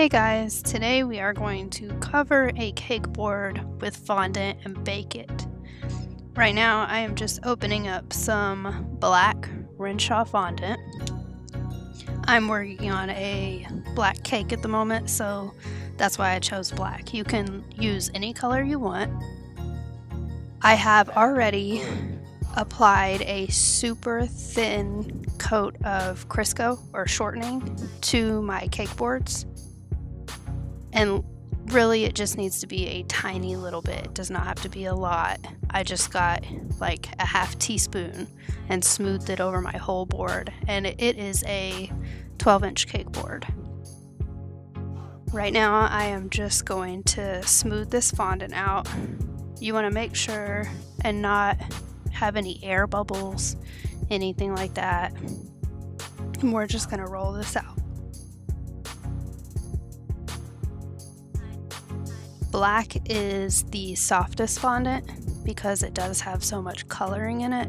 Hey guys, today we are going to cover a cake board with fondant and bake it. Right now I am just opening up some black Renshaw fondant. I'm working on a black cake at the moment, so that's why I chose black. You can use any color you want. I have already applied a super thin coat of Crisco or shortening to my cake boards. And really it just needs to be a tiny little bit. It does not have to be a lot. I just got like a half teaspoon and smoothed it over my whole board, and it is a 12-inch cake board. Right now I am just going to smooth this fondant out. You want to make sure and not have any air bubbles, anything like that. And we're just going to roll this out. Black is the softest fondant because it does have so much coloring in it,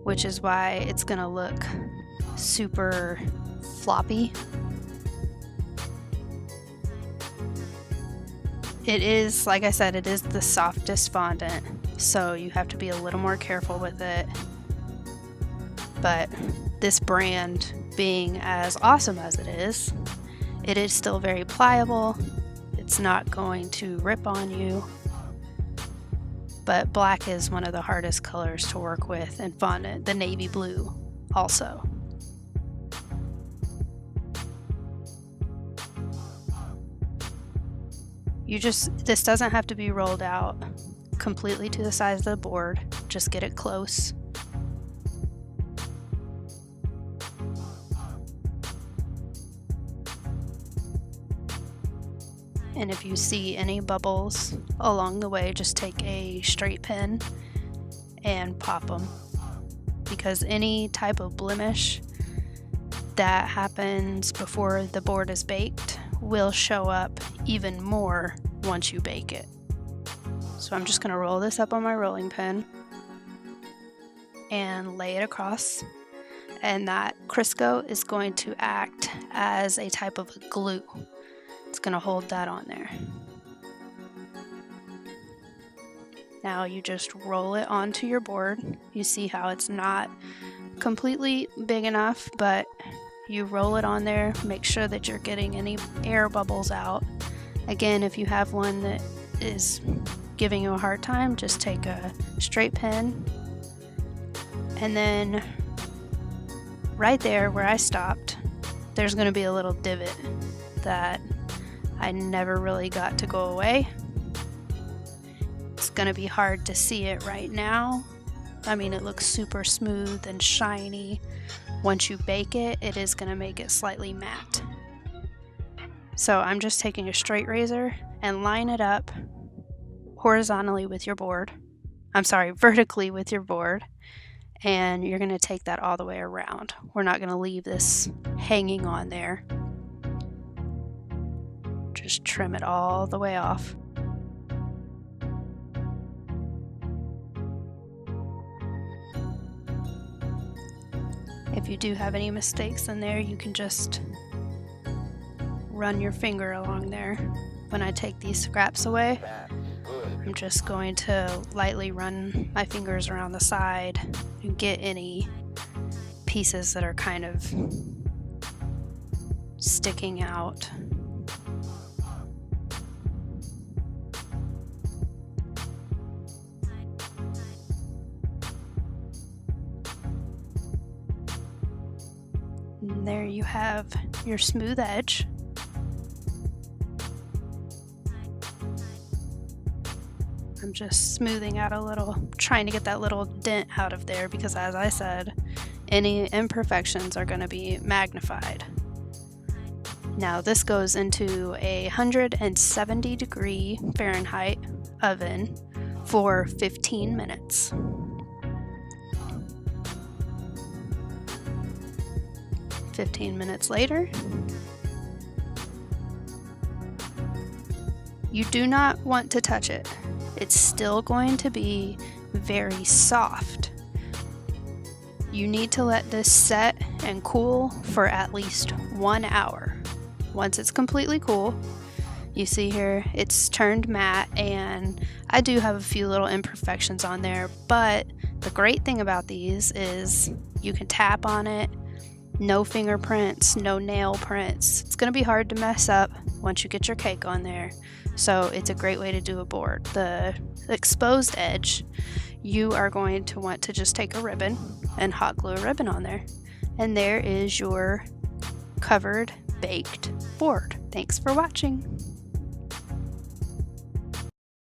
which is why it's going to look super floppy. It is, like I said, it is the softest fondant, so you have to be a little more careful with it. But this brand, being as awesome as it is still very pliable. It's not going to rip on you, but black is one of the hardest colors to work with in fondant, the navy blue also. This doesn't have to be rolled out completely to the size of the board, just get it close. And if you see any bubbles along the way, just take a straight pin and pop them, because any type of blemish that happens before the board is baked will show up even more once you bake it. So I'm just going to roll this up on my rolling pin and lay it across, and that Crisco is going to act as a type of glue. It's going to hold that on there. Now you just roll it onto your board. You see how it's not completely big enough, but you roll it on there. Make sure that you're getting any air bubbles out. Again, if you have one that is giving you a hard time, just take a straight pin, and then right there where I stopped, there's going to be a little divot that I never really got to go away. It's going to be hard to see it right now. I mean, it looks super smooth and shiny. Once you bake it, it is going to make it slightly matte. So I'm just taking a straight razor and line it up horizontally with your board. Vertically with your board. And you're going to take that all the way around. We're not going to leave this hanging on there. Just trim it all the way off. If you do have any mistakes in there, you can just run your finger along there. When I take these scraps away, I'm just going to lightly run my fingers around the side and get any pieces that are kind of sticking out. And there you have your smooth edge. I'm just smoothing out a little, trying to get that little dent out of there, because as I said, any imperfections are going to be magnified. Now this goes into a 170-degree Fahrenheit oven for 15 minutes. "15 minutes later, you do not want to touch it. It's still going to be very soft. You need to let this set and cool for at least 1 hour. once it's completely cool, you see here it's turned matte, and I do have a few little imperfections on there, but the great thing about these is you can tap on it, no fingerprints, no nail prints. It's going to be hard to mess up once you get your cake on there, so it's a great way to do a board. The exposed edge, you are going to want to just take a ribbon and hot glue a ribbon on there, and there is your covered baked board. Thanks for watching.